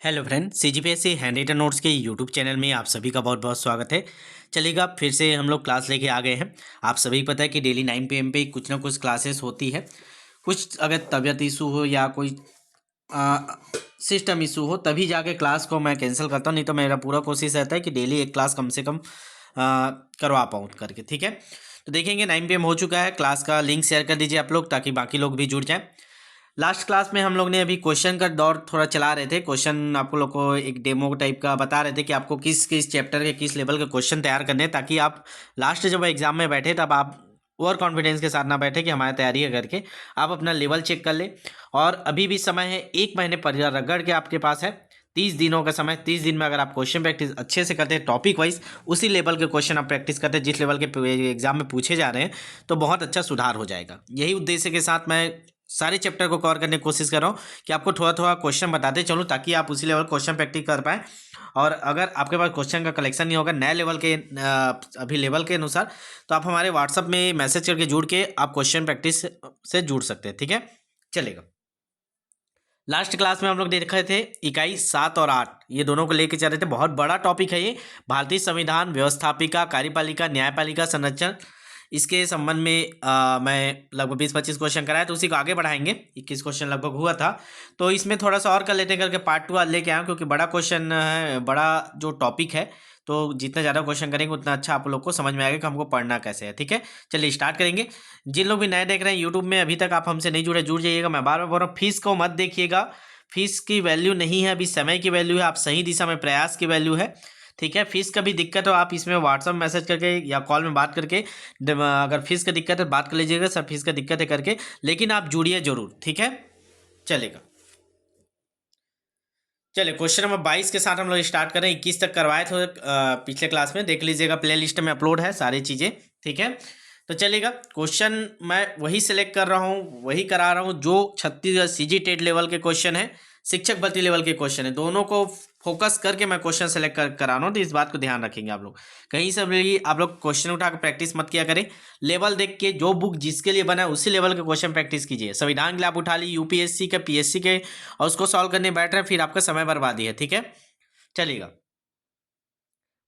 Hello friend, CGPSC handwritten notes के YouTube channel में आप सभी का बहुत बहुत स्वागत है। चलिएगा, फिर से हम लोग क्लास लेके आ गए हैं। आप सभी को पता है कि डेली 9 PM पे कुछ ना कुछ क्लासेस होती है। कुछ अगर तबीयत इशू हो या कोई सिस्टम इशू हो तभी जाके क्लास को मैं कैंसिल करता हूँ, नहीं तो मेरा पूरा कोशिश रहता है कि डेली एक क्लास कम से कम करवा पाऊँ करके। ठीक है, तो देखेंगे 9 PM हो चुका है। क्लास का लिंक शेयर कर दीजिए आप लोग, ताकि बाकी लोग भी जुड़ जाएं। लास्ट क्लास में हम लोग ने अभी क्वेश्चन का दौर थोड़ा चला रहे थे। क्वेश्चन आपको लोग को एक डेमो टाइप का बता रहे थे कि आपको किस किस चैप्टर के किस लेवल के क्वेश्चन तैयार करने हैं, ताकि आप लास्ट जब एग्जाम में बैठे तब आप ओवर कॉन्फिडेंस के साथ ना बैठे कि हमारी तैयारी है करके। आप अपना लेवल चेक कर ले। और अभी भी समय है, 1 महीने पर रगड़ के आपके पास है 30 दिनों का समय। 30 दिन में अगर आप क्वेश्चन प्रैक्टिस अच्छे से करते हैं टॉपिक वाइज, उसी लेवल के क्वेश्चन आप प्रैक्टिस करते हैं जिस लेवल के एग्जाम में पूछे जा रहे हैं, तो बहुत अच्छा सुधार हो जाएगा। यही उद्देश्य के साथ मैं सारे चैप्टर को कवर करने की कोशिश कर रहा हूँ कि आपको थोड़ा थोड़ा क्वेश्चन बताते चलूँ, ताकि आप उसी लेवल क्वेश्चन प्रैक्टिस कर पाएँ। और अगर आपके पास क्वेश्चन का कलेक्शन नहीं होगा नए लेवल के अभी लेवल के अनुसार, तो आप हमारे व्हाट्सअप में मैसेज करके जुड़ के आप क्वेश्चन प्रैक्टिस से जुड़ सकते हैं। ठीक है, चलेगा। लास्ट क्लास में हम लोग देख रहे थे इकाई 7 और 8, ये दोनों को लेके चल रहे थे। बहुत बड़ा टॉपिक है ये, भारतीय संविधान, व्यवस्थापिका, कार्यपालिका, न्यायपालिका संरचना। इसके संबंध में मैं लगभग 20-25 क्वेश्चन कराया, तो उसी को आगे बढ़ाएंगे। 21 क्वेश्चन लगभग हुआ था, तो इसमें थोड़ा सा और कर लेते हैं करके पार्ट 2 आज लेके आया हूं, क्योंकि बड़ा क्वेश्चन है, बड़ा जो टॉपिक है। तो जितना ज़्यादा क्वेश्चन करेंगे उतना अच्छा आप लोग को समझ में आएगा कि हमको पढ़ना कैसे है। ठीक है, चलिए स्टार्ट करेंगे। जिन लोग भी नए देख रहे हैं यूट्यूब में, अभी तक आप हमसे नहीं जुड़े, जुड़ जाइएगा। मैं बार बार बोल रहा हूँ, फीस को मत देखिएगा। फीस की वैल्यू नहीं है, अभी समय की वैल्यू है। आप सही दिशा में प्रयास की वैल्यू है। ठीक है, फीस का भी दिक्कत हो आप इसमें व्हाट्सअप मैसेज करके या कॉल में बात करके, अगर फीस का दिक्कत है बात कर लीजिएगा, सर फीस का दिक्कत है करके, लेकिन आप जुड़िए जरूर। ठीक है, चलेगा। चलिए क्वेश्चन नंबर 22 के साथ हम लोग स्टार्ट करें। 21 तक करवाए थे पिछले क्लास में, देख लीजिएगा, प्ले लिस्ट में अपलोड है सारी चीज़ें। ठीक है, तो चलेगा। क्वेश्चन मैं वही सिलेक्ट कर रहा हूँ, वही करा रहा हूँ जो छत्तीसगढ़ सीजी टेट लेवल के क्वेश्चन है, शिक्षक भर्ती लेवल के क्वेश्चन है। दोनों को फोकस करके मैं क्वेश्चन सेलेक्ट करा रहा हूँ, तो इस बात को ध्यान रखेंगे आप लोग। कहीं से भी आप लोग क्वेश्चन उठा कर प्रैक्टिस मत किया करें। लेवल देख के जो बुक जिसके लिए बना है उसी लेवल के क्वेश्चन प्रैक्टिस कीजिए। संविधान के लिए आप उठा ली यूपीएससी के, पीएससी के, और उसको सॉल्व करने बैठ रहे हैं, फिर आपका समय बर्बादी है। ठीक है, चलिएगा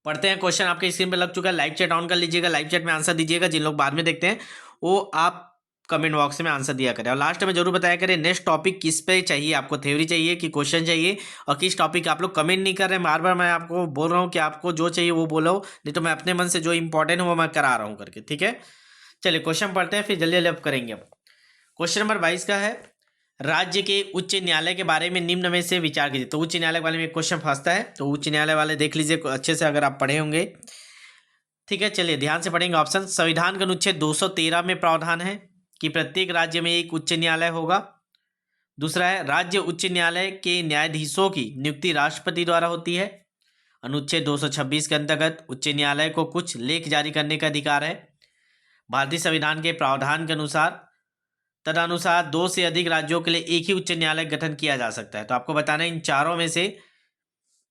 पढ़ते हैं। क्वेश्चन आपके स्क्रीन पे लग चुका है, लाइव चैट ऑन कर लीजिएगा, लाइव चैट में आंसर दीजिएगा। जिन लोग बाद में देखते हैं वो आप कमेंट बॉक्स में आंसर दिया करें, और लास्ट में जरूर बताया करें नेक्स्ट टॉपिक किस पे चाहिए आपको, थ्योरी चाहिए कि क्वेश्चन चाहिए, और किस टॉपिक। आप लोग कमेंट नहीं कर रहे, बार बार मैं आपको बोल रहा हूँ कि आपको जो चाहिए वो बोलो, नहीं तो मैं अपने मन से जो इंपॉर्टेंट है वो मैं करा रहा हूँ करके। ठीक है, चलिए क्वेश्चन पढ़ते हैं, फिर जल्दी जल्दी करेंगे। अब क्वेश्चन नंबर 22 का है, राज्य के उच्च न्यायालय के बारे में निम्न में से विचार कीजिए। तो उच्च न्यायालय वाले में एक क्वेश्चन फंसता है, तो उच्च न्यायालय वाले देख लीजिए अच्छे से अगर आप पढ़े होंगे। ठीक है, चलिए ध्यान से पढ़ेंगे। ऑप्शन, संविधान का अनुच्छेद 213 में प्रावधान है कि प्रत्येक राज्य में एक उच्च न्यायालय होगा। दूसरा है, राज्य उच्च न्यायालय के न्यायाधीशों की नियुक्ति राष्ट्रपति द्वारा होती है। अनुच्छेद 226 के अंतर्गत उच्च न्यायालय को कुछ लेख जारी करने का अधिकार है। भारतीय संविधान के प्रावधान के अनुसार तदनुसार 2 से अधिक राज्यों के लिए एक ही उच्च न्यायालय गठन किया जा सकता है। तो आपको बताना है इन चारों में से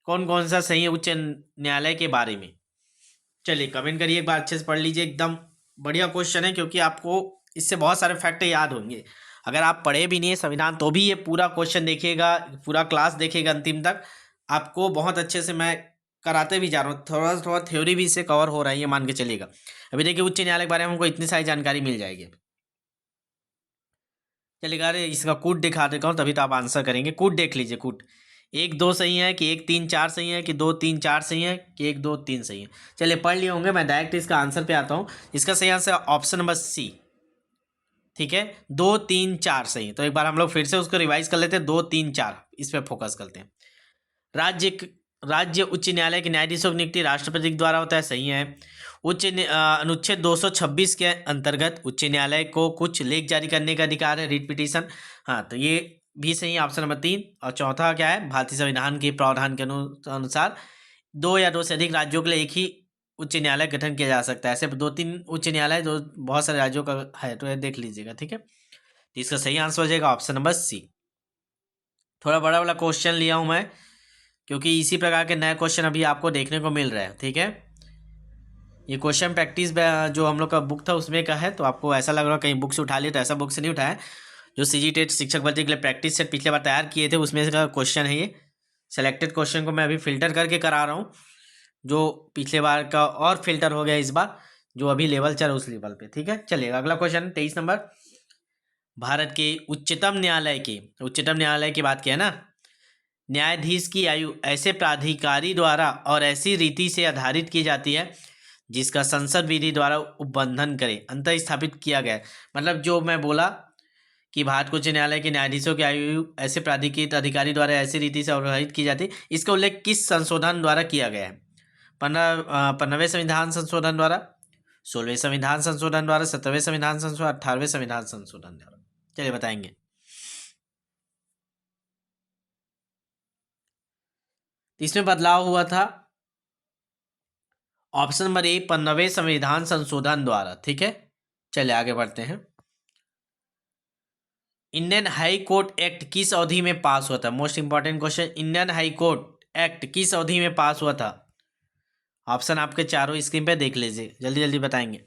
कौन कौन सा सही है उच्च न्यायालय के बारे में। चलिए कमेंट करिए, एक बार अच्छे से पढ़ लीजिए। एकदम बढ़िया क्वेश्चन है, क्योंकि आपको इससे बहुत सारे फैक्ट याद होंगे। अगर आप पढ़े भी नहीं है संविधान तो भी ये पूरा क्वेश्चन देखिएगा, पूरा क्लास देखिएगा अंतिम तक, आपको बहुत अच्छे से मैं कराते भी जा रहा हूँ। थोड़ा थोड़ा थ्योरी भी इससे कवर हो रहा है, ये मान के चलिएगा। अभी देखिए उच्च न्यायालय के बारे में हमको इतनी सारी जानकारी मिल जाएगी। चलिएगा, अरे इसका कूट दिखा देता हूँ तभी तो आप आंसर करेंगे। कूट देख लीजिए, कूट 1 2 सही है कि 1 3 4 सही है कि 2 3 4 सही है कि 1 2 3 सही है। चलिए पढ़ लिए होंगे, मैं डायरेक्ट इसका आंसर पे आता हूँ। इसका सही आंसर ऑप्शन नंबर सी। ठीक है, 2 3 4 सही है। तो एक बार हम लोग फिर से उसको रिवाइज कर लेते हैं। 2 3 4 इस पर फोकस करते हैं। राज्य राज्य उच्च न्यायालय के न्यायाधीशों की नियुक्ति राष्ट्रपति के द्वारा होता है, सही है। अनुच्छेद 226 के अंतर्गत उच्च न्यायालय को कुछ लेख जारी करने का अधिकार है, रिट पिटीशन। हाँ, तो ये भी सही है, ऑप्शन नंबर 3। और चौथा क्या है, भारतीय संविधान के प्रावधान के अनुसार 2 या 2 से अधिक राज्यों के लिए एक ही उच्च न्यायालय गठन किया जा सकता है। सिर्फ 2-3 उच्च न्यायालय जो बहुत सारे राज्यों का है, तो ये देख लीजिएगा। ठीक है, तो इसका सही आंसर हो जाएगा ऑप्शन नंबर सी। थोड़ा बड़ा वाला क्वेश्चन लिया हूँ मैं, क्योंकि इसी प्रकार के नए क्वेश्चन अभी आपको देखने को मिल रहे हैं। ठीक है, ये क्वेश्चन प्रैक्टिस जो हम लोग का बुक था उसमें का है, तो आपको ऐसा लग रहा है कहीं बुक से उठा लिया, तो ऐसा बुक से नहीं उठाया। जो सीजी टेट शिक्षक भर्ती के लिए प्रैक्टिस सेट पिछले बार तैयार किए थे उसमें का क्वेश्चन है ये। सेलेक्टेड क्वेश्चन को मैं अभी फिल्टर करके करा रहा हूँ, जो पिछले बार का और फिल्टर हो गया इस बार, जो अभी लेवल चल उस लेवल पे। ठीक है, चलिए अगला क्वेश्चन 23 नंबर। भारत के उच्चतम न्यायालय की बात किया ना। न्यायाधीश की आयु ऐसे प्राधिकारी द्वारा और ऐसी रीति से आधारित की जाती है जिसका संसद विधि द्वारा उल्लंघन करे अंतः स्थापित किया गया है। मतलब जो मैं बोला कि भारत उच्च न्यायालय के न्यायाधीशों की आयु ऐसे प्राधिकृत अधिकारी द्वारा ऐसी रीति से अवधारित की जाती है, इसका उल्लेख किस संशोधन द्वारा किया गया है? 15वें संविधान संशोधन द्वारा, 16वें संविधान संशोधन द्वारा, 17वें संविधान संशोधन, 18वें संविधान संशोधन द्वारा। चलिए बताएंगे। तो इसमें बदलाव हुआ था ऑप्शन नंबर ए 15वें संविधान संशोधन द्वारा। ठीक है, चलिए आगे बढ़ते हैं। इंडियन हाई कोर्ट एक्ट किस अवधि में पास हुआ था? Most important question, Indian High Court act किस अवधि में पास हुआ था? ऑप्शन आपके चारों स्क्रीन पे देख लीजिए, जल्दी जल्दी बताएंगे,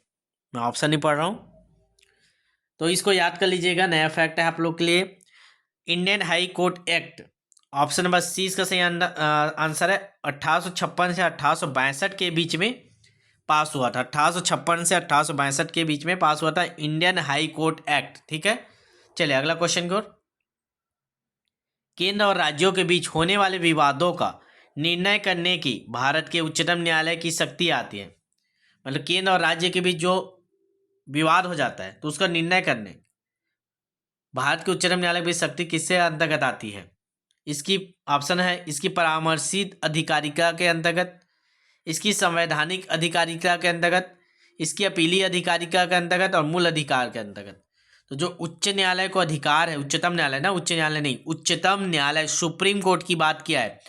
मैं ऑप्शन नहीं पढ़ रहा हूँ, तो इसको याद कर लीजिएगा, नया फैक्ट है आप लोग के लिए। Indian High Court Act, option number C इसका सही आंसर है। 1856 से 1862 के बीच में पास हुआ था। 1856 से 1862 के बीच में पास हुआ था इंडियन हाई कोर्ट एक्ट। ठीक है, चलिए अगला क्वेश्चन की ओर। केंद्र और राज्यों के बीच होने वाले विवादों का निर्णय करने की भारत के उच्चतम न्यायालय की शक्ति आती है। मतलब केंद्र और राज्य के बीच जो विवाद हो जाता है तो उसका निर्णय करने भारत के उच्चतम न्यायालय की शक्ति किससे अंतर्गत आती है? इसकी ऑप्शन है, इसकी परामर्शित अधिकारिता के अंतर्गत, इसकी संवैधानिक अधिकारिता के अंतर्गत, इसकी अपीली अधिकारिता के अंतर्गत और मूल अधिकार के अंतर्गत। तो जो उच्च न्यायालय को अधिकार है, उच्चतम न्यायालय ना, उच्च न्यायालय नहीं, उच्चतम न्यायालय सुप्रीम कोर्ट की बात किया है।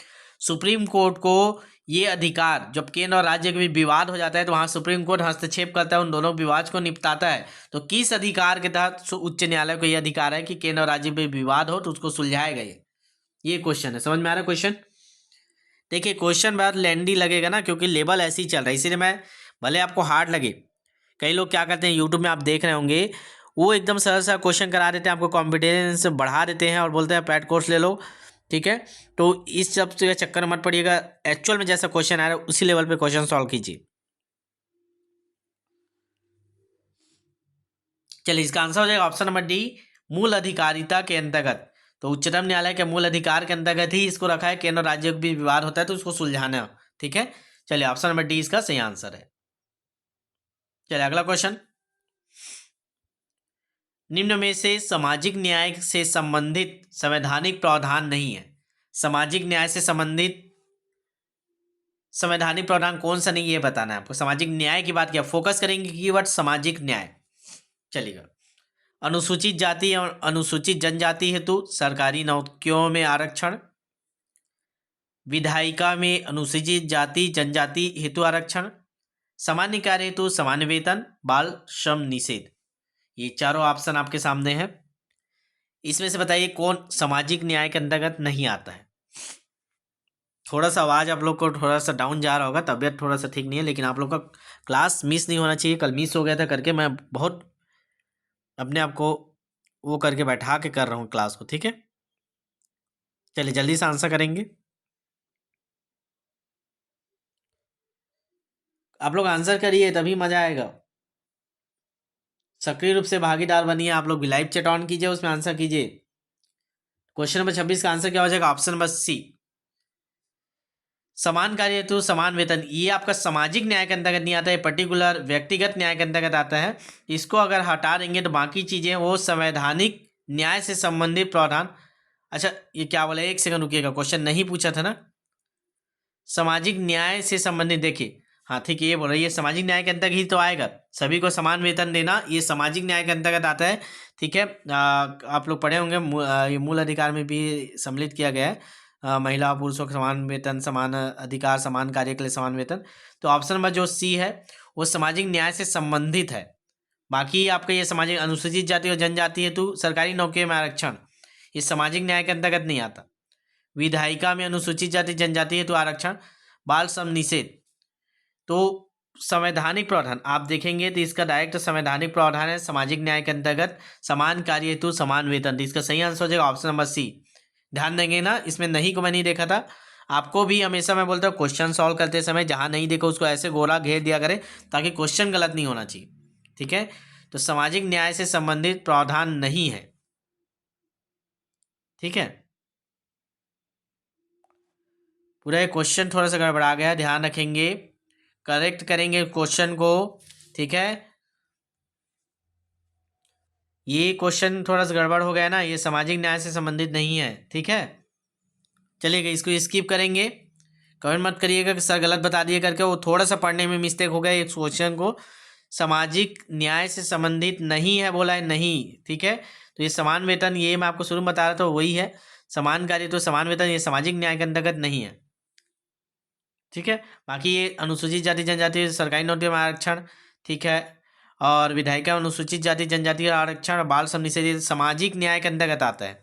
सुप्रीम कोर्ट को ये अधिकार, जब केंद्र और राज्य के बीच विवाद हो जाता है तो वहाँ सुप्रीम कोर्ट हस्तक्षेप करता है, उन दोनों विवाद को निपटाता है। तो किस अधिकार के तहत उच्च न्यायालय को यह अधिकार है कि केंद्र और राज्य में विवाद हो तो उसको सुलझाएगा? ये क्वेश्चन है, समझ में आ रहा है क्वेश्चन? देखिए क्वेश्चन बहुत लेंदी लगेगा ना, क्योंकि लेवल ऐसे ही चल रहा है, इसीलिए मैं, भले आपको हार्ड लगे, कई लोग क्या करते हैं यूट्यूब में आप देख रहे होंगे, वो एकदम सरल सा क्वेश्चन करा देते हैं, आपको कॉन्फिडेंस बढ़ा देते हैं और बोलते हैं पैड कोर्स ले लो। ठीक है, तो इस सब से चक्कर में मत पड़िएगा, एक्चुअल में जैसा क्वेश्चन आ रहा है उसी लेवल पे क्वेश्चन सॉल्व कीजिए। चलिए इसका आंसर हो जाएगा ऑप्शन नंबर डी, मूल अधिकारिता के अंतर्गत। तो उच्चतम न्यायालय के मूल अधिकार के अंतर्गत ही इसको रखा है, केंद्र राज्य के बीच विवाद होता है तो उसको सुलझाना। ठीक है, चलिए ऑप्शन नंबर डी इसका सही आंसर है। चलिए अगला क्वेश्चन, निम्न में से सामाजिक न्याय से संबंधित संवैधानिक प्रावधान नहीं है। सामाजिक न्याय से संबंधित संवैधानिक प्रावधान कौन सा नहीं, ये बताना है आपको। सामाजिक न्याय की बात किया, फोकस करेंगे कीवर्ड सामाजिक न्याय। चलिएगा, अनुसूचित जाति और अनुसूचित जनजाति हेतु सरकारी नौकरियों में आरक्षण, विधायिका में अनुसूचित जाति जनजाति हेतु आरक्षण, सामान्य कार्य हेतु समान वेतन, बाल श्रम निषेध। ये चारों ऑप्शन आपके सामने हैं, इसमें से बताइए कौन सामाजिक न्याय के अंतर्गत नहीं आता है। थोड़ा सा आवाज़ आप लोग को थोड़ा सा डाउन जा रहा होगा, तबीयत थोड़ा सा ठीक नहीं है, लेकिन आप लोग का क्लास मिस नहीं होना चाहिए। कल मिस हो गया था करके, मैं बहुत अपने आप को वो करके बैठा के कर रहा हूँ क्लास को। ठीक है, चलिए जल्दी से आंसर करेंगे। आप लोग आंसर करिए तभी मजा आएगा। सक्रिय रूप से भागीदार बनिए, आप लोग भी लाइव चैट ऑन कीजिए, उसमें आंसर कीजिए। क्वेश्चन नंबर 26 का आंसर क्या हो जाएगा? ऑप्शन नंबर सी, समान कार्य हेतु समान वेतन। ये आपका सामाजिक न्याय के अंतर्गत नहीं आता है, पर्टिकुलर व्यक्तिगत न्याय के अंतर्गत आता है। इसको अगर हटा देंगे तो बाकी चीजें वो संवैधानिक न्याय से संबंधित प्रावधान। अच्छा ये क्या बोला, एक सेकंड रुकिएगा, क्वेश्चन नहीं पूछा था ना। सामाजिक न्याय से संबंधित, देखिए हाँ ठीक है, ये बोल रही है सामाजिक न्याय के अंतर्गत ही तो आएगा, सभी को समान वेतन देना, ये सामाजिक न्याय के अंतर्गत आता है। ठीक है, आप लोग पढ़े होंगे, ये मूल अधिकार में भी सम्मिलित किया गया है, महिला और पुरुषों को समान वेतन, समान अधिकार, समान कार्य के लिए समान वेतन। तो ऑप्शन नंबर जो सी है वो सामाजिक न्याय से संबंधित है। बाकी आपका ये सामाजिक अनुसूचित जाति और जनजाति हेतु सरकारी नौकरियों में आरक्षण, ये सामाजिक न्याय के अंतर्गत नहीं आता। विधायिका में अनुसूचित जाति जनजाति हेतु आरक्षण, बाल श्रम निषेध, तो संवैधानिक प्रावधान आप देखेंगे तो इसका डायरेक्ट संवैधानिक प्रावधान है सामाजिक न्याय के अंतर्गत, समान कार्य हेतु समान वेतन। तो इसका सही आंसर हो जाएगा ऑप्शन नंबर सी, ध्यान देंगे ना, इसमें नहीं को मैं नहीं देखा था। आपको भी हमेशा मैं बोलता हूँ क्वेश्चन सॉल्व करते समय जहाँ नहीं देखो उसको ऐसे गोला घेर दिया करें ताकि क्वेश्चन गलत नहीं होना चाहिए, ठीक है। तो सामाजिक न्याय से संबंधित प्रावधान नहीं है, ठीक है। पूरा क्वेश्चन थोड़ा सा गड़बड़ा गया, ध्यान रखेंगे, करेक्ट करेंगे क्वेश्चन को, ठीक है। ये क्वेश्चन थोड़ा सा गड़बड़ हो गया ना, ये सामाजिक न्याय से संबंधित नहीं है, ठीक है। चलिएगा, इसको स्किप करेंगे, कमेंट मत करिएगा कि सर गलत बता दिए करके, वो थोड़ा सा पढ़ने में मिस्टेक हो गया। इस क्वेश्चन को सामाजिक न्याय से संबंधित नहीं है बोला है, नहीं, ठीक है। तो ये समान वेतन, ये मैं आपको शुरू में बता रहा था वही है, समान कार्य तो समान वेतन, ये सामाजिक न्याय के अंतर्गत नहीं है, ठीक है। बाकी ये अनुसूचित जाति जनजाति सरकारी नौकरी में आरक्षण, ठीक है, और विधायिका अनुसूचित जाति जनजाति का आरक्षण और बाल श्रम निषेध ये सामाजिक न्याय के अंतर्गत आता है।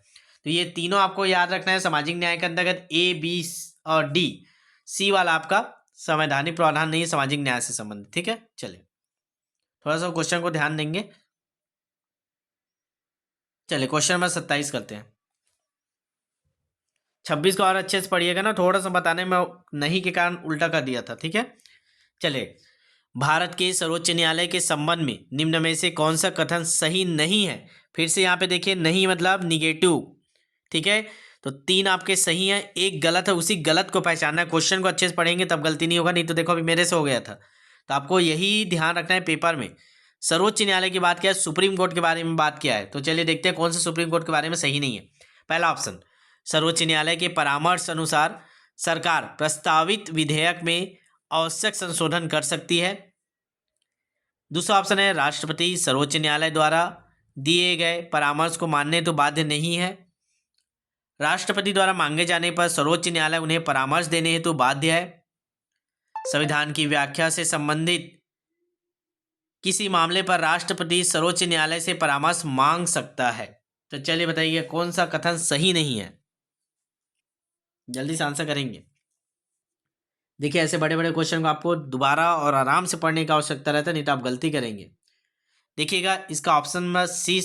तो ये तीनों आपको याद रखना है, सामाजिक न्याय के अंतर्गत ए बी और डी, सी वाला आपका संवैधानिक प्रावधान नहीं है, सामाजिक न्याय से संबंधित, ठीक है। चलिए थोड़ा सा क्वेश्चन को ध्यान देंगे। चलिए क्वेश्चन नंबर 27 करते हैं। 26 को और अच्छे से पढ़िएगा ना, थोड़ा सा बताने में नहीं के कारण उल्टा कर दिया था, ठीक है। चलिए, भारत के सर्वोच्च न्यायालय के संबंध में निम्न में से कौन सा कथन सही नहीं है। फिर से यहाँ पे देखिए, नहीं मतलब निगेटिव, ठीक है। तो 3 आपके सही हैं, 1 गलत है, उसी गलत को पहचानना है। क्वेश्चन को अच्छे से पढ़ेंगे तब गलती नहीं होगा, नहीं तो देखो अभी मेरे से हो गया था। तो आपको यही ध्यान रखना है पेपर में, सर्वोच्च न्यायालय की बात किया है, सुप्रीम कोर्ट के बारे में बात किया है। तो चलिए देखते हैं कौन से सुप्रीम कोर्ट के बारे में सही नहीं है। पहला ऑप्शन, सर्वोच्च न्यायालय के परामर्श अनुसार सरकार प्रस्तावित विधेयक में आवश्यक संशोधन कर सकती है। दूसरा ऑप्शन है, राष्ट्रपति सर्वोच्च न्यायालय द्वारा दिए गए परामर्श को मानने तो बाध्य नहीं है। राष्ट्रपति द्वारा मांगे जाने पर सर्वोच्च न्यायालय उन्हें परामर्श देने हेतु बाध्य है। संविधान की व्याख्या से संबंधित किसी मामले पर राष्ट्रपति सर्वोच्च न्यायालय से परामर्श मांग सकता है। तो चलिए बताइए कौन सा कथन सही नहीं है, जल्दी से आंसर करेंगे। देखिए ऐसे बड़े बड़े क्वेश्चन को आपको दोबारा और आराम से पढ़ने की आवश्यकता रहता है, नहीं तो आप गलती करेंगे। देखिएगा इसका ऑप्शन में सी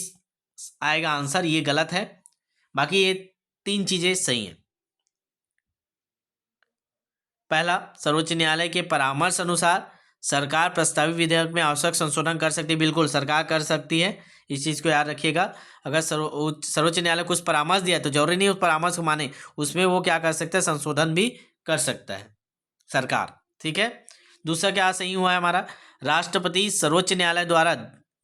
आएगा आंसर, ये गलत है। बाकी ये 3 चीजें सही हैं। पहला, सर्वोच्च न्यायालय के परामर्श अनुसार सरकार प्रस्तावित विधेयक में आवश्यक संशोधन कर सकती है। बिल्कुल सरकार कर सकती है, इस चीज़ को याद रखिएगा। अगर सर्वोच्च न्यायालय कुछ परामर्श दिया है तो जरूरी नहीं उस परामर्श को माने, उसमें वो क्या कर सकता है, संशोधन भी कर सकता है सरकार, ठीक है। दूसरा क्या सही हुआ है हमारा, राष्ट्रपति सर्वोच्च न्यायालय द्वारा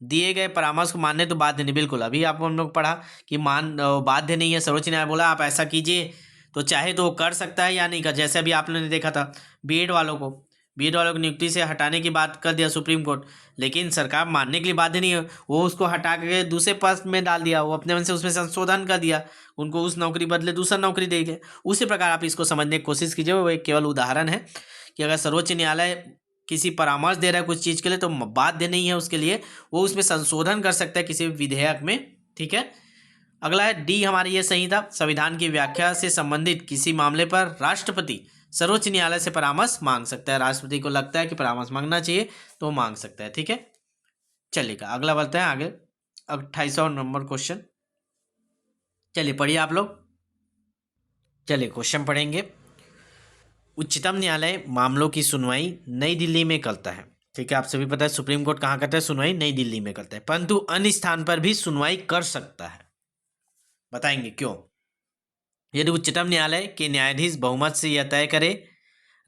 दिए गए परामर्श को मानने तो बाध्य नहीं। बिल्कुल अभी आपको हम लोग पढ़ा कि बाध्य नहीं है, सर्वोच्च न्यायालय बोला आप ऐसा कीजिए तो चाहे तो वो कर सकता है या नहीं कर। जैसे अभी आपने देखा था बीएड वालों को नियुक्ति से हटाने की बात कर दिया सुप्रीम कोर्ट, लेकिन सरकार मानने के लिए बाध्य नहीं है, वो उसको हटा के दूसरे पद में डाल दिया, वो अपने मन से उसमें संशोधन कर दिया, उनको उस नौकरी बदले दूसरा नौकरी दे गए। उसी प्रकार आप इसको समझने की कोशिश कीजिए, वो एक केवल उदाहरण है कि अगर सर्वोच्च न्यायालय किसी परामर्श दे रहा है कुछ चीज़ के लिए तो बाध्य नहीं है उसके लिए, वो उसमें संशोधन कर सकता है किसी विधेयक में, ठीक है। अगला है डी, हमारे ये सही था, संविधान की व्याख्या से संबंधित किसी मामले पर राष्ट्रपति सर्वोच्च न्यायालय से परामर्श मांग सकता है। राष्ट्रपति को लगता है कि परामर्श मांगना चाहिए तो मांग सकता है, ठीक है। चलिएगा अगला बढ़ते हैं आगे, 28वां नंबर क्वेश्चन। चलिए पढ़िए आप लोग। चलिए क्वेश्चन पढ़ेंगे। उच्चतम न्यायालय मामलों की सुनवाई नई दिल्ली में करता है, ठीक है। आप सभी पता है सुप्रीम कोर्ट कहाँ करता है, सुनवाई नई दिल्ली में करता है, परंतु अन्य स्थान पर भी सुनवाई कर सकता है। बताएंगे क्यों। यदि उच्चतम न्यायालय के न्यायाधीश बहुमत से यह तय करे,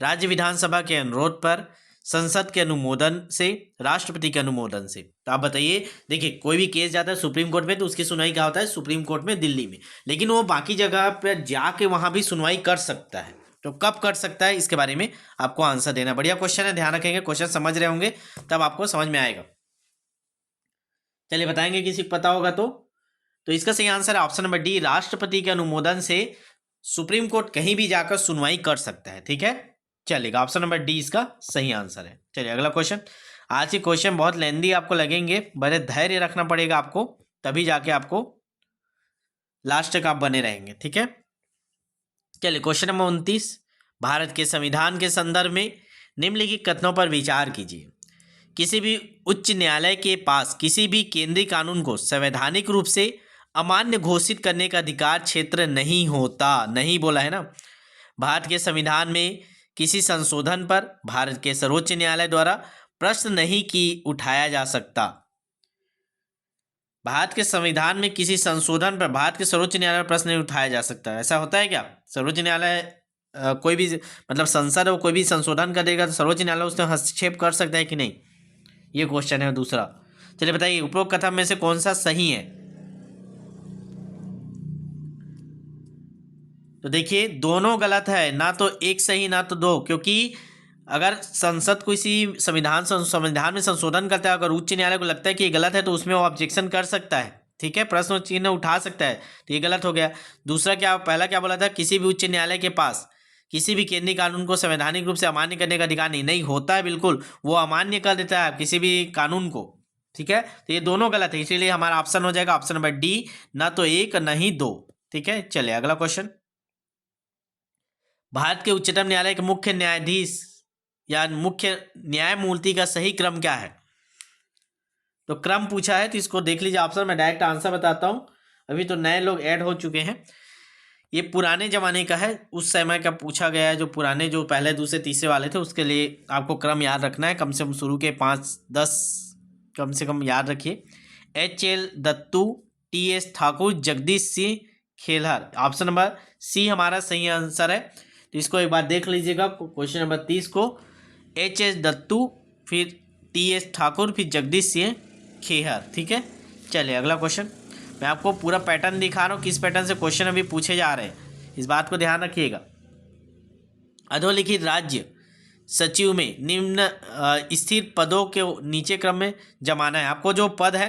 राज्य विधानसभा के अनुरोध पर, संसद के अनुमोदन से, राष्ट्रपति के अनुमोदन से। तो आप बताइए, देखिए कोई भी केस जाता है सुप्रीम कोर्ट में तो उसकी सुनवाई क्या होता है, सुप्रीम कोर्ट में दिल्ली में, लेकिन वो बाकी जगह पर जाके वहां भी सुनवाई कर सकता है। तो कब कर सकता है इसके बारे में आपको आंसर देना। बढ़िया क्वेश्चन है, ध्यान रखेंगे, क्वेश्चन समझ रहे होंगे तब आपको समझ में आएगा। चलिए बताएंगे किसी को पता होगा तो इसका सही आंसर है ऑप्शन नंबर डी, राष्ट्रपति के अनुमोदन से सुप्रीम कोर्ट कहीं भी जाकर सुनवाई कर सकता है, ठीक है। चलेगा, ऑप्शन नंबर डी इसका सही आंसर है। चलिए अगला क्वेश्चन। आज के क्वेश्चन बहुत लेंदी आपको लगेंगे, बड़े धैर्य रखना पड़ेगा आपको, तभी जाके आपको लास्ट तक आप बने रहेंगे, ठीक है। चलिए क्वेश्चन नंबर 29। भारत के संविधान के संदर्भ में निम्नलिखित कथनों पर विचार कीजिए। किसी भी उच्च न्यायालय के पास किसी भी केंद्रीय कानून को संवैधानिक रूप से अमान्य घोषित करने का अधिकार क्षेत्र नहीं होता, नहीं बोला है ना। भारत के संविधान में किसी संशोधन पर भारत के सर्वोच्च न्यायालय द्वारा प्रश्न नहीं की उठाया जा सकता। भारत के संविधान में किसी संशोधन पर भारत के सर्वोच्च न्यायालय पर प्रश्न नहीं उठाया जा सकता। ऐसा होता है क्या? सर्वोच्च न्यायालय कोई भी मतलब संसद है वो कोई भी संशोधन करेगा तो सर्वोच्च न्यायालय उसमें हस्तक्षेप कर सकता है कि नहीं, ये क्वेश्चन है दूसरा। चलिए बताइए उपरोक्त कथन में से कौन सा सही है? तो देखिए दोनों गलत है, ना तो एक सही ना तो दो, क्योंकि अगर संसद किसी संविधान में संशोधन करता है, अगर उच्च न्यायालय को लगता है कि ये गलत है तो उसमें वो ऑब्जेक्शन कर सकता है, ठीक है, प्रश्न चिन्ह उठा सकता है, तो ये गलत हो गया। दूसरा क्या, पहला क्या बोला था, किसी भी उच्च न्यायालय के पास किसी भी केंद्रीय कानून को संवैधानिक रूप से अमान्य करने का अधिकार नहीं होता है, बिल्कुल वो अमान्य कर देता है किसी भी कानून को, ठीक है। तो ये दोनों गलत है, इसीलिए हमारा ऑप्शन हो जाएगा ऑप्शन नंबर डी, ना तो एक ना ही दो, ठीक है। चलिए अगला क्वेश्चन, भारत के उच्चतम न्यायालय के मुख्य न्यायाधीश या मुख्य न्यायमूर्ति का सही क्रम क्या है? तो क्रम पूछा है तो इसको देख लीजिए ऑप्शन, मैं डायरेक्ट आंसर बताता हूँ। अभी तो नए लोग ऐड हो चुके हैं, ये पुराने जमाने का है, उस समय का पूछा गया है, जो पुराने जो पहले दूसरे तीसरे वाले थे उसके लिए आपको क्रम याद रखना है, कम से कम शुरू के 5-10 कम से कम याद रखिए। HL Dattu, TS Thakur, Jagdish Singh Khelhar, option number C हमारा सही आंसर है। तो इसको एक बार देख लीजिएगा, क्वेश्चन नंबर 30 को, HS दत्तू, फिर TS ठाकुर, फिर जगदीश सिंह खेहर, ठीक है। चलिए अगला क्वेश्चन, मैं आपको पूरा पैटर्न दिखा रहा हूँ, किस पैटर्न से क्वेश्चन अभी पूछे जा रहे हैं, इस बात को ध्यान रखिएगा। अधोलिखित राज्य सचिव में निम्न स्थिर पदों के नीचे क्रम में जमाना है। आपको जो पद है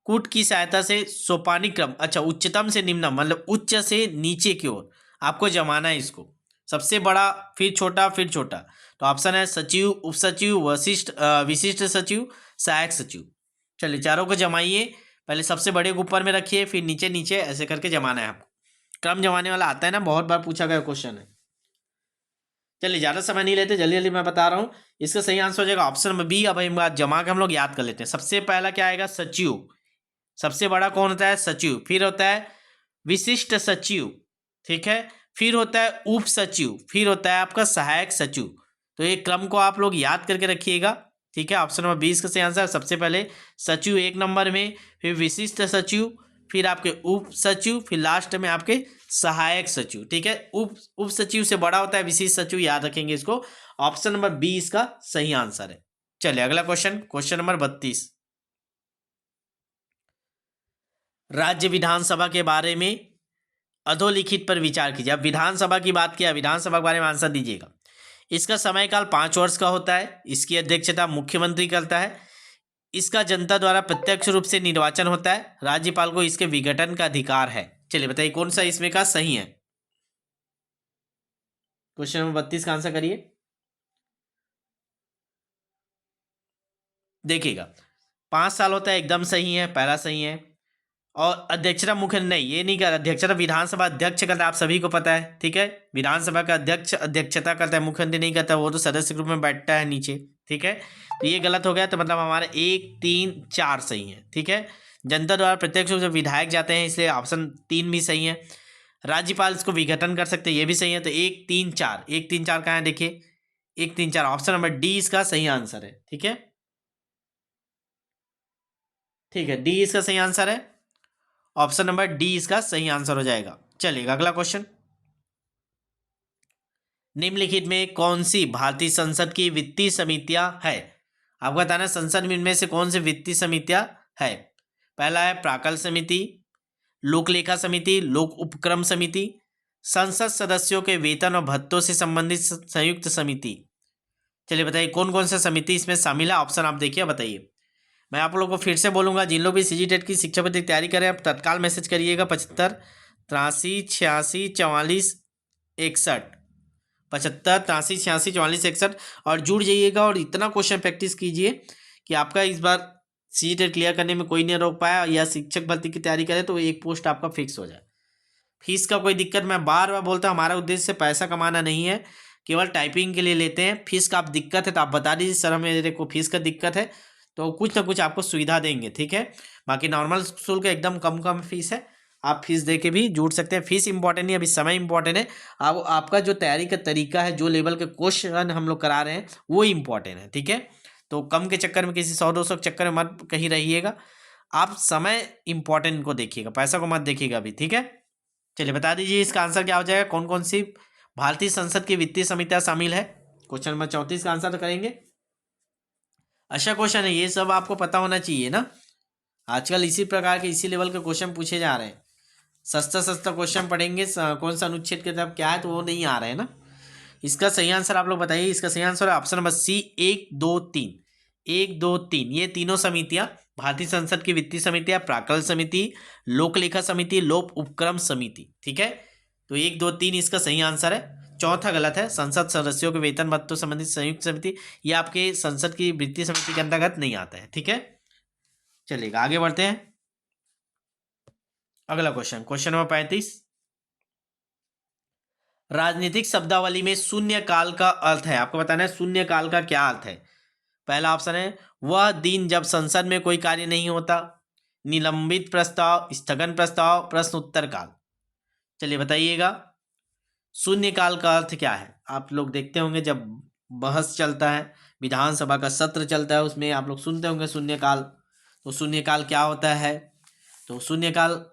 कूट की सहायता से सोपानिक क्रम, अच्छा उच्चतम से निम्नतम मतलब उच्च से नीचे की ओर आपको जमाना है, इसको सबसे बड़ा फिर छोटा फिर छोटा। तो ऑप्शन है सचिव, उप सचिव, विशिष्ट सचिव, सहायक सचिव। चलिए चारों को जमाइए, पहले सबसे बड़े को ऊपर में रखिए, फिर नीचे नीचे ऐसे करके जमाना है आपको। क्रम जमाने वाला आता है ना, बहुत बार पूछा गया क्वेश्चन है। चलिए ज़्यादा समय नहीं लेते, जल्दी जल्दी मैं बता रहा हूँ, इसका सही आंसर हो जाएगा ऑप्शन नंबर बी। अब हम बात जमा के हम लोग याद कर लेते हैं। सबसे पहला क्या आएगा, सचिव, सबसे बड़ा कौन होता है, सचिव, फिर होता है विशिष्ट सचिव, ठीक है, फिर होता है उप सचिव, फिर होता है आपका सहायक सचिव। तो ये क्रम को आप लोग याद करके रखिएगा, ठीक है। ऑप्शन नंबर 20 का सही आंसर, सबसे पहले सचिव एक नंबर में, फिर विशिष्ट सचिव, फिर आपके उप सचिव, फिर लास्ट में आपके सहायक सचिव, ठीक है। उप सचिव से बड़ा होता है विशिष्ट सचिव, याद रखेंगे इसको। ऑप्शन नंबर 20 का सही आंसर है। चलिए अगला क्वेश्चन, क्वेश्चन नंबर 32, राज्य विधानसभा के बारे में अधोलिखित पर विचार कीजिए। अब विधानसभा की बात किया, विधानसभा के बारे में आंसर दीजिएगा। इसका समयकाल 5 वर्ष का होता है, इसकी अध्यक्षता मुख्यमंत्री करता है, इसका जनता द्वारा प्रत्यक्ष रूप से निर्वाचन होता है, राज्यपाल को इसके विघटन का अधिकार है। चलिए बताइए कौन सा इसमें का सही है? क्वेश्चन नंबर 32 का आंसर करिए। देखिएगा 5 साल होता है, एकदम सही है, पहला सही है। और अध्यक्षता मुख्य नहीं, ये नहीं कर, अध्यक्षता विधानसभा अध्यक्ष करता है, आप सभी को पता है, ठीक है। विधानसभा का अध्यक्ष अध्यक्षता करता है, मुख्यमंत्री नहीं करता, वो तो सदस्य ग्रुप में बैठता है नीचे, ठीक है। तो ये गलत हो गया, तो मतलब हमारा 1, 3, 4 सही है, ठीक है। जनता द्वारा प्रत्यक्ष रूप से विधायक जाते हैं, इसलिए ऑप्शन 3 भी सही है। राज्यपाल इसको विघटन कर सकते हैं, ये भी सही है। तो 1, 3, 4, 1, 3, 4 कहाँ है, देखिए 1, 3, 4, ऑप्शन नंबर डी इसका सही आंसर है, ठीक है, ठीक है, डी इसका सही आंसर है, ऑप्शन नंबर डी इसका सही आंसर हो जाएगा। चलिए अगला क्वेश्चन, निम्नलिखित में कौन सी भारतीय संसद की वित्तीय समितियां है? आपको बताना संसद में इनमें से कौन सी वित्तीय समितियां है। पहला है प्राकल समिति, लोक लेखा समिति, लोक उपक्रम समिति, संसद सदस्यों के वेतन और भत्तों से संबंधित संयुक्त समिति। चलिए बताइए कौन कौन सा समिति इसमें शामिल है, ऑप्शन आप देखिए बताइए। मैं आप लोगों को फिर से बोलूँगा, जिन लोग भी CGTET की शिक्षा पत्री तैयारी करें आप तत्काल मैसेज करिएगा 75 83 86 44 61, 75 83 86 44 61 और जुड़ जाइएगा और इतना क्वेश्चन प्रैक्टिस कीजिए कि आपका इस बार CGTET क्लियर करने में कोई नहीं रोक पाया, या शिक्षक भर्ती की तैयारी करें तो एक पोस्ट आपका फिक्स हो जाए। फीस का कोई दिक्कत, मैं बार बार बोलता हूँ, हमारा उद्देश्य पैसा कमाना नहीं है, केवल टाइपिंग के लिए लेते हैं। फीस का आप दिक्कत है तो आप बता दीजिए, सर मेरे को फीस का दिक्कत है, तो कुछ ना कुछ आपको सुविधा देंगे, ठीक है। बाकी नॉर्मल शुल्क एकदम कम फीस है, आप फीस दे के भी जुड़ सकते हैं। फीस इंपॉर्टेंट नहीं, अभी समय इंपॉर्टेंट है। अब आपका जो तैयारी का तरीका है, जो लेवल के क्वेश्चन हम लोग करा रहे हैं वो इंपॉर्टेंट है, ठीक है। तो कम के चक्कर में, किसी 100-200 के चक्कर में मत कहीं रहिएगा। आप समय इंपॉर्टेंट को देखिएगा, पैसा को मत देखिएगा अभी, ठीक है। चलिए बता दीजिए इसका आंसर क्या हो जाएगा। कौन कौन सी भारतीय संसद की वित्तीय समितियां शामिल है। क्वेश्चन नंबर 34 का आंसर करेंगे। अच्छा क्वेश्चन है, ये सब आपको पता होना चाहिए ना। आजकल इसी प्रकार के, इसी लेवल के क्वेश्चन पूछे जा रहे हैं। सस्ता सस्ता क्वेश्चन पढ़ेंगे, कौन सा अनुच्छेद के तहत क्या है, तो वो नहीं आ रहे हैं ना। इसका सही आंसर आप लोग बताइए। इसका सही आंसर है ऑप्शन नंबर सी, 1, 2, 3। 1, 2, 3 ये तीनों समितियां भारतीय संसद की वित्तीय समितियां, प्राक्कलन समिति, लोक लेखा समिति, लोक उपक्रम समिति, ठीक है। तो 1, 2, 3 इसका सही आंसर है। चौथा गलत है, संसद सदस्यों के वेतन भत्तों संबंधित संयुक्त समिति, ये आपके संसद की वित्तीय समिति के अंतर्गत नहीं आता है, ठीक है। चलिएगा आगे बढ़ते हैं। अगला क्वेश्चन, क्वेश्चन नंबर 35। राजनीतिक शब्दावली में शून्य काल का अर्थ है, आपको बताना है शून्य काल का क्या अर्थ है। पहला ऑप्शन है वह दिन जब संसद में कोई कार्य नहीं होता, निलंबित प्रस्ताव, स्थगन प्रस्ताव, प्रश्न उत्तर काल। चलिए बताइएगा शून्य काल का अर्थ क्या है। आप लोग देखते होंगे जब बहस चलता है, विधानसभा का सत्र चलता है, उसमें आप लोग सुनते होंगे शून्य काल। तो शून्य काल क्या होता है। तो शून्य काल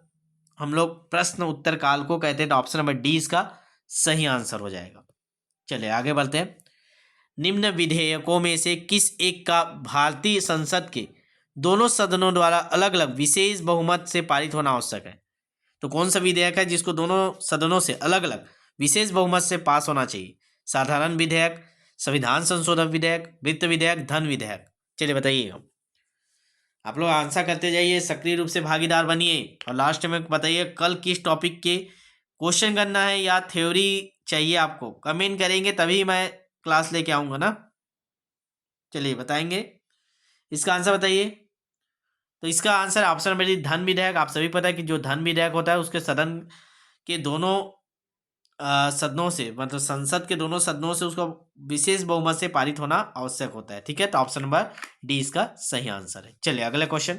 हम लोग प्रश्न उत्तर काल को कहते हैं। तो ऑप्शन नंबर डी इसका सही आंसर हो जाएगा। चलिए आगे बढ़ते हैं। निम्न विधेयकों में से किस एक का भारतीय संसद के दोनों सदनों द्वारा अलग अलग विशेष बहुमत से पारित होना आवश्यक है। तो कौन सा विधेयक है जिसको दोनों सदनों से अलग अलग विशेष बहुमत से पास होना चाहिए। साधारण विधेयक, संविधान संशोधन विधेयक, वित्त विधेयक, धन विधेयक। चलिए बताइएगा। आप लोग आंसर करते जाइए, सक्रिय रूप से भागीदार बनिए और लास्ट में बताइए कल किस टॉपिक के क्वेश्चन करना है या थ्योरी चाहिए आपको। कमेंट करेंगे तभी मैं क्लास लेके आऊँगा ना। चलिए बताएंगे इसका आंसर बताइए। तो इसका आंसर ऑप्शन नंबर डी धन विधेयक। आप सभी पता है कि जो धन विधेयक होता है उसके सदन के दोनों सदनों से, मतलब संसद के दोनों सदनों से उसको विशेष बहुमत से पारित होना आवश्यक होता है, ठीक है। तो ऑप्शन नंबर डी इसका सही आंसर है। चलिए अगला क्वेश्चन,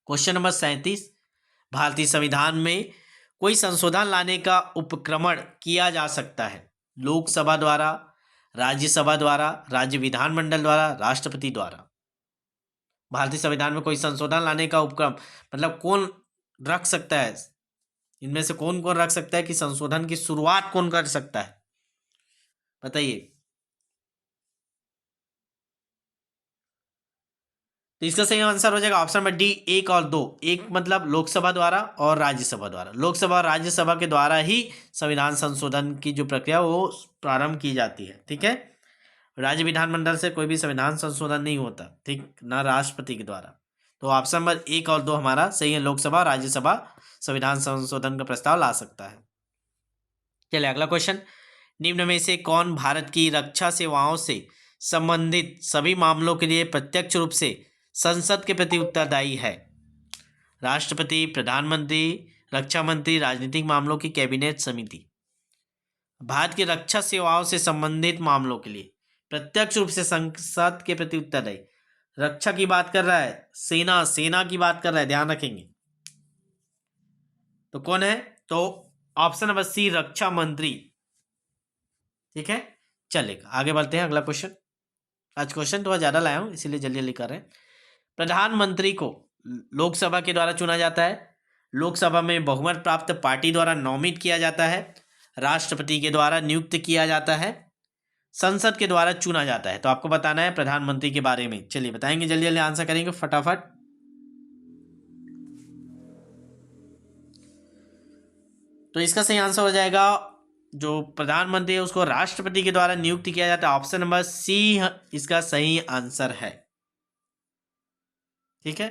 क्वेश्चन नंबर 37। भारतीय संविधान में कोई संशोधन लाने का उपक्रमण किया जा सकता है लोकसभा द्वारा, राज्यसभा द्वारा, राज्य विधानमंडल द्वारा, राष्ट्रपति द्वारा। भारतीय संविधान में कोई संशोधन लाने का उपक्रम मतलब कौन रख सकता है, इनमें से कौन कौन रख सकता है कि संशोधन की शुरुआत कौन कर सकता है, बताइए। तो इसका सही आंसर हो जाएगा ऑप्शन नंबर डी 1 और 2। एक मतलब लोकसभा द्वारा और राज्यसभा द्वारा। लोकसभा और राज्यसभा के द्वारा ही संविधान संशोधन की जो प्रक्रिया वो प्रारंभ की जाती है, ठीक है। राज्य विधानमंडल से कोई भी संविधान संशोधन नहीं होता, ठीक ना, राष्ट्रपति के द्वारा। तो ऑप्शन नंबर 1 और 2 हमारा सही है। लोकसभा और राज्यसभा संविधान संशोधन का प्रस्ताव ला सकता है। चलिए अगला क्वेश्चन, निम्न में से कौन भारत की रक्षा सेवाओं से संबंधित सभी मामलों के लिए प्रत्यक्ष रूप से संसद के प्रति उत्तरदायी है। राष्ट्रपति, प्रधानमंत्री, रक्षा मंत्री, राजनीतिक मामलों की कैबिनेट समिति। भारत की रक्षा सेवाओं से संबंधित मामलों के लिए प्रत्यक्ष रूप से संसद के प्रति उत्तरदायी। रक्षा की बात कर रहा है, सेना की बात कर रहा है, ध्यान रखेंगे। तो कौन है, तो ऑप्शन नंबर सी रक्षा मंत्री, ठीक है। चलेगा आगे बढ़ते हैं। अगला क्वेश्चन, आज क्वेश्चन थोड़ा ज्यादा लाया हूं इसीलिए जल्दी जल्दी कर रहे हैं। प्रधानमंत्री को लोकसभा के द्वारा चुना जाता है, लोकसभा में बहुमत प्राप्त पार्टी द्वारा नॉमिनेट किया जाता है, राष्ट्रपति के द्वारा नियुक्त किया जाता है, संसद के द्वारा चुना जाता है। तो आपको बताना है प्रधानमंत्री के बारे में। चलिए बताएंगे, जल्दी जल्दी आंसर करेंगे फटाफट। तो इसका सही आंसर हो जाएगा जो प्रधानमंत्री है उसको राष्ट्रपति के द्वारा नियुक्त किया जाता है। ऑप्शन नंबर सी इसका सही आंसर है, ठीक है।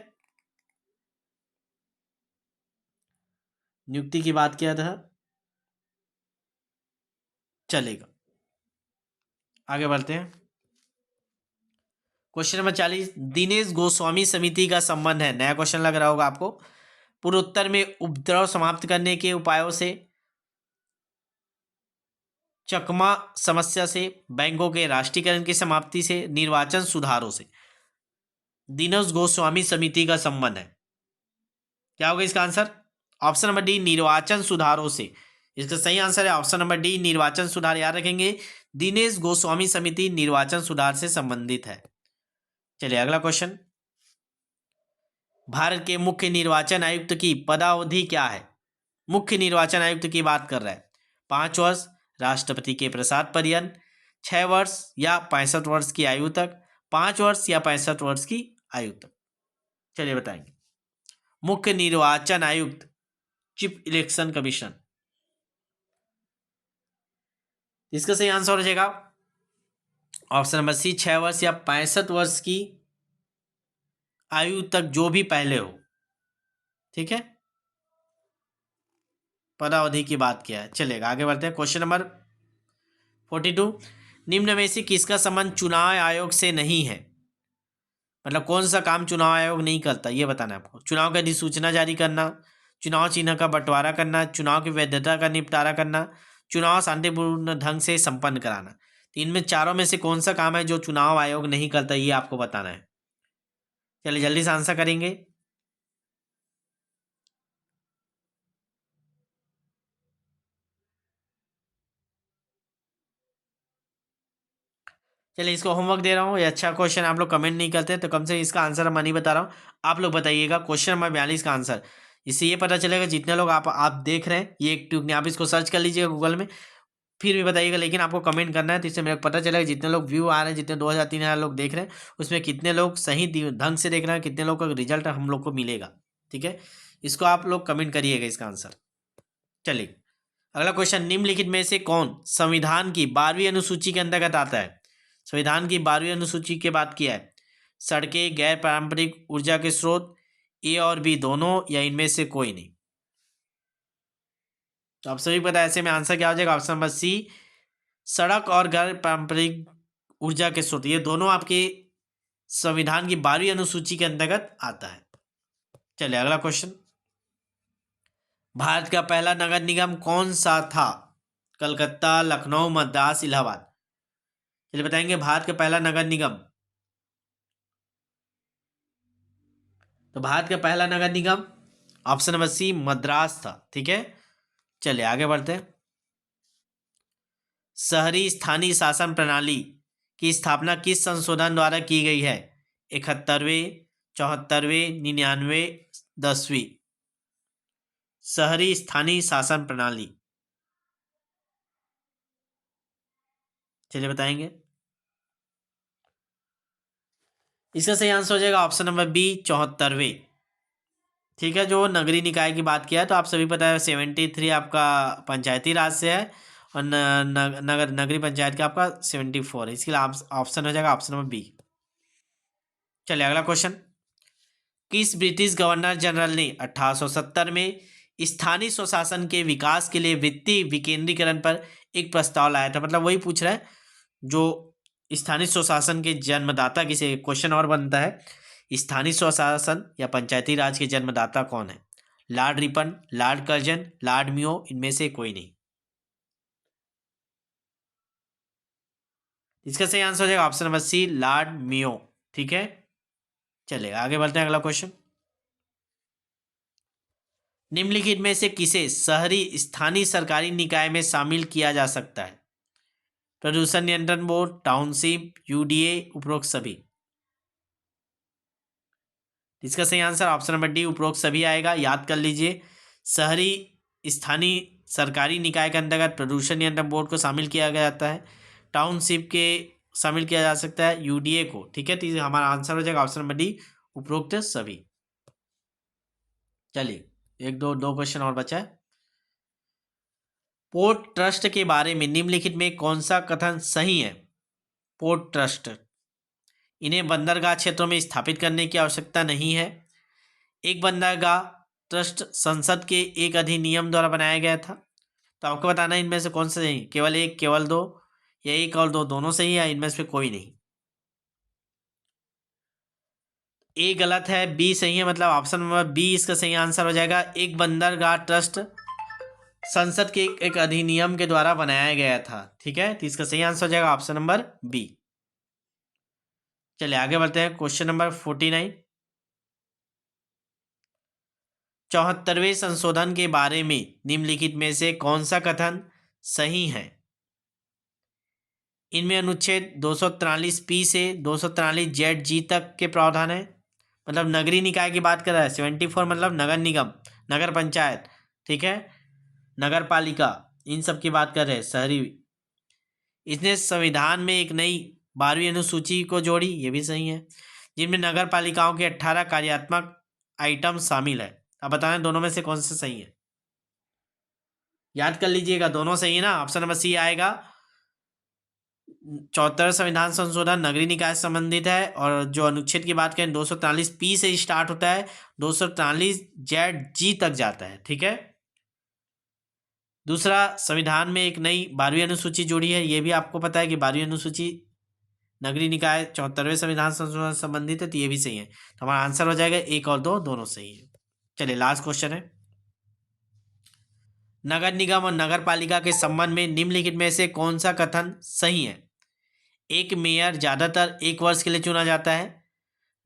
नियुक्ति की बात किया था, चलेगा आगे बढ़ते हैं। क्वेश्चन नंबर 40, दिनेश गोस्वामी समिति का संबंध है, नया क्वेश्चन लग रहा होगा आपको। पूर्वोत्तर में उपद्रव समाप्त करने के उपायों से, चकमा समस्या से, बैंकों के राष्ट्रीयकरण की समाप्ति से, निर्वाचन सुधारों से। दिनेश गोस्वामी समिति का संबंध है? क्या होगा इसका आंसर? ऑप्शन नंबर डी, निर्वाचन सुधारों से। इसका सही आंसर है ऑप्शन नंबर डी, निर्वाचन सुधार। याद रखेंगे, दिनेश गोस्वामी समिति निर्वाचन सुधार से संबंधित है। चलिए अगला क्वेश्चन। भारत के मुख्य निर्वाचन आयुक्त की पदावधि क्या है? मुख्य निर्वाचन आयुक्त की बात कर रहा है। 5 वर्ष, राष्ट्रपति के प्रसाद पर्यंत, 6 वर्ष या 65 वर्ष की आयु तक, 5 वर्ष या 65 वर्ष की आयु तक। चलिए बताएंगे। मुख्य निर्वाचन आयुक्त, चीफ इलेक्शन कमीशन, इसका सही आंसर हो जाएगा ऑप्शन नंबर सी, 6 वर्ष या 65 वर्ष की आयु तक, जो भी पहले हो। ठीक है, पदावधि की बात किया है। चलेगा, आगे बढ़ते हैं। क्वेश्चन नंबर 42, निम्न में से किसका संबंध चुनाव आयोग से नहीं है? मतलब कौन सा काम चुनाव आयोग नहीं करता, ये बताना है आपको। चुनाव की अधिसूचना जारी करना, चुनाव चिन्ह का बंटवारा करना, चुनाव की वैधता का निपटारा करना, चुनाव शांतिपूर्ण ढंग से संपन्न कराना। तो इनमें चारों में से कौन सा काम है जो चुनाव आयोग नहीं करता, ये आपको बताना है। चलिए जल्दी से आंसर करेंगे। चलिए, इसको होमवर्क दे रहा हूँ। ये अच्छा क्वेश्चन, आप लोग कमेंट नहीं करते तो कम से कम इसका आंसर मैं नहीं बता रहा हूँ, आप लोग बताइएगा। क्वेश्चन नंबर 42 का आंसर। इससे ये पता चलेगा जितने लोग आप देख रहे हैं, ये एक ट्यूब ने, आप इसको सर्च कर लीजिएगा गूगल में, फिर भी बताइएगा। लेकिन आपको कमेंट करना है, तो इससे मेरे को पता चलेगा जितने लोग व्यू आ रहे हैं, जितने 2000-3000 लोग देख रहे हैं, उसमें कितने लोग सही ढंग से देख रहे हैं, कितने लोग का रिजल्ट हम लोग को मिलेगा। ठीक है, इसको आप लोग कमेंट करिएगा इसका आंसर। चलिए अगला क्वेश्चन, निम्नलिखित में से कौन संविधान की 12वीं अनुसूची के अंतर्गत आता है? संविधान की 12वीं अनुसूची की बात किया है। सड़कें, गैर पारंपरिक ऊर्जा के स्रोत, ए और बी दोनों, या इनमें से कोई नहीं। तो आप सभी पता है, ऐसे में आंसर क्या हो जाएगा? ऑप्शन नंबर सी, सड़क और गैर पारंपरिक ऊर्जा के स्रोत, ये दोनों आपके संविधान की 12वीं अनुसूची के अंतर्गत आता है। चलिए अगला क्वेश्चन, भारत का पहला नगर निगम कौन सा था? कलकत्ता, लखनऊ, मद्रास, इलाहाबाद। चलिए बताएंगे, भारत का पहला नगर निगम। तो भारत का पहला नगर निगम ऑप्शन नंबर सी, मद्रास था। ठीक है, चलिए आगे बढ़ते हैं। शहरी स्थानीय शासन प्रणाली की स्थापना किस संशोधन द्वारा की गई है? 71वें, 74वें, 99वें, 10वीं। शहरी स्थानीय शासन प्रणाली, चलिए बताएंगे। इसका सही आंसर हो जाएगा ऑप्शन नंबर बी, 74वें। ठीक है, जो नगरीय निकाय की बात किया है, तो आप सभी पता है 73 आपका पंचायती राज से है, और नगरीय पंचायत का आपका 74 है। इसके लिए ऑप्शन हो जाएगा ऑप्शन नंबर बी। चलिए अगला क्वेश्चन, किस ब्रिटिश गवर्नर जनरल ने 1870 में स्थानीय स्वशासन के विकास के लिए वित्तीय विकेंद्रीकरण पर एक प्रस्ताव लाया था? मतलब वही पूछ रहा है, जो स्थानीय स्वशासन के जन्मदाता किसे, क्वेश्चन और बनता है, स्थानीय स्वशासन या पंचायती राज के जन्मदाता कौन है? Lord Ripon, Lord Curzon, Lord Mayo, इनमें से कोई नहीं। इसका सही आंसर हो जाएगा option number C, Lord Mayo. ठीक है, चलिए आगे बढ़ते हैं। अगला क्वेश्चन, निम्नलिखित में से किसे शहरी स्थानीय सरकारी निकाय में शामिल किया जा सकता है? प्रदूषण नियंत्रण बोर्ड, टाउनशिप, यूडीए, उपरोक्त सभी। इसका सही आंसर ऑप्शन नंबर डी, उपरोक्त सभी आएगा। याद कर लीजिए, शहरी स्थानीय सरकारी निकाय के अंतर्गत प्रदूषण नियंत्रण बोर्ड को शामिल किया गया जाता है, टाउनशिप के शामिल किया जा सकता है, यूडीए को। ठीक है, तो हमारा आंसर हो जाएगा ऑप्शन नंबर डी, उपरोक्त सभी। चलिए एक दो क्वेश्चन और बचा है। पोर्ट ट्रस्ट के बारे में निम्नलिखित में कौन सा कथन सही है? पोर्ट ट्रस्ट, इन्हें बंदरगाह क्षेत्रों में स्थापित करने की आवश्यकता नहीं है। एक बंदरगाह ट्रस्ट संसद के एक अधिनियम द्वारा बनाया गया था। तो आपको बताना है इनमें से कौन सा सही, केवल एक, केवल दो, या एक और दो दोनों सही है, इनमें से कोई नहीं। ए गलत है, बी सही है, मतलब ऑप्शन नंबर बी इसका सही आंसर हो जाएगा। एक बंदरगाह ट्रस्ट संसद के एक अधिनियम के द्वारा बनाया गया था। ठीक है, तो इसका सही आंसर हो जाएगा ऑप्शन नंबर बी। चलिए आगे बढ़ते हैं। क्वेश्चन नंबर 49, 74वें संशोधन के बारे में निम्नलिखित में से कौन सा कथन सही है? इनमें अनुच्छेद 243 से 243 तक के प्रावधान है। मतलब नगरीय निकाय की बात कर रहा है। 74 मतलब नगर निगम, नगर पंचायत, ठीक है, नगर पालिका, इन सब की बात कर रहे हैं, शहरी। इसने संविधान में एक नई 12वीं अनुसूची को जोड़ी, ये भी सही है, जिनमें नगर पालिकाओं के 18 कार्यात्मक आइटम शामिल है। अब बताना दोनों में से कौन सा सही है। याद कर लीजिएगा, दोनों सही है ना। ऑप्शन नंबर सी आएगा। 74 संविधान संशोधन नगरीय निकाय से संबंधित है, और जो अनुच्छेद की बात करें 243 से स्टार्ट होता है, 243 तक जाता है, ठीक है। दूसरा, संविधान में एक नई 12वीं अनुसूची जोड़ी है, ये भी आपको पता है कि 12वीं अनुसूची नगरीय निकाय 74वें संविधान संशोधन से संबंधित है, तो ये भी सही है। तो हमारा आंसर हो जाएगा 1 और 2 दोनों सही है। चलिए लास्ट क्वेश्चन है। नगर निगम और नगर पालिका के संबंध में निम्नलिखित में से कौन सा कथन सही है? एक मेयर ज्यादातर 1 वर्ष के लिए चुना जाता है।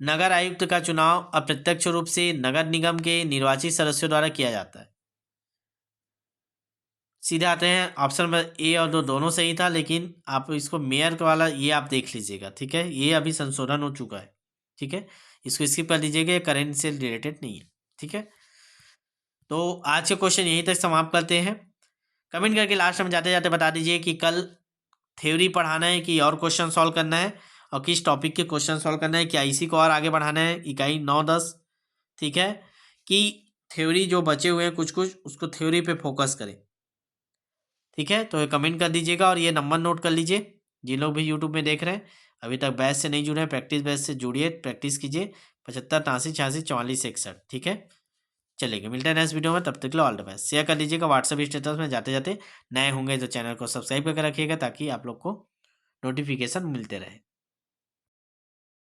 नगर आयुक्त का चुनाव अप्रत्यक्ष रूप से नगर निगम के निर्वाचित सदस्यों द्वारा किया जाता है। सीधे आते हैं, ऑप्शन नंबर ए और दो दोनों सही था, लेकिन आप इसको मेयर वाला ये आप देख लीजिएगा, ठीक है, ये अभी संशोधन हो चुका है, ठीक है, इसको स्किप कर दीजिएगा, ये करेंट से रिलेटेड नहीं है, ठीक है। तो आज के क्वेश्चन यहीं तक समाप्त करते हैं। कमेंट करके लास्ट में जाते जाते बता दीजिए कि कल थ्योरी पढ़ाना है कि और क्वेश्चन सॉल्व करना है, और किस टॉपिक के क्वेश्चन सॉल्व करना है, क्या इसी को और आगे बढ़ाना है, इकाई 9-10, ठीक है, कि थ्योरी जो बचे हुए हैं कुछ कुछ, उसको थ्योरी पे फोकस करें, ठीक है। तो ये कमेंट कर दीजिएगा, और ये नंबर नोट कर लीजिए। जिन लोग भी यूट्यूब में देख रहे हैं, अभी तक बैच से नहीं जुड़े हैं, प्रैक्टिस बैच से जुड़िए, प्रैक्टिस कीजिए। 75 83 86 44 61, ठीक है। चलिए मिलते हैं नेक्स्ट वीडियो में, तब तक के लिए ऑल द बेस्ट। शेयर कर दीजिएगा व्हाट्सएप स्टेटस में जाते जाते। नए होंगे तो चैनल को सब्सक्राइब करके रखिएगा, ताकि आप लोग को नोटिफिकेशन मिलते रहे।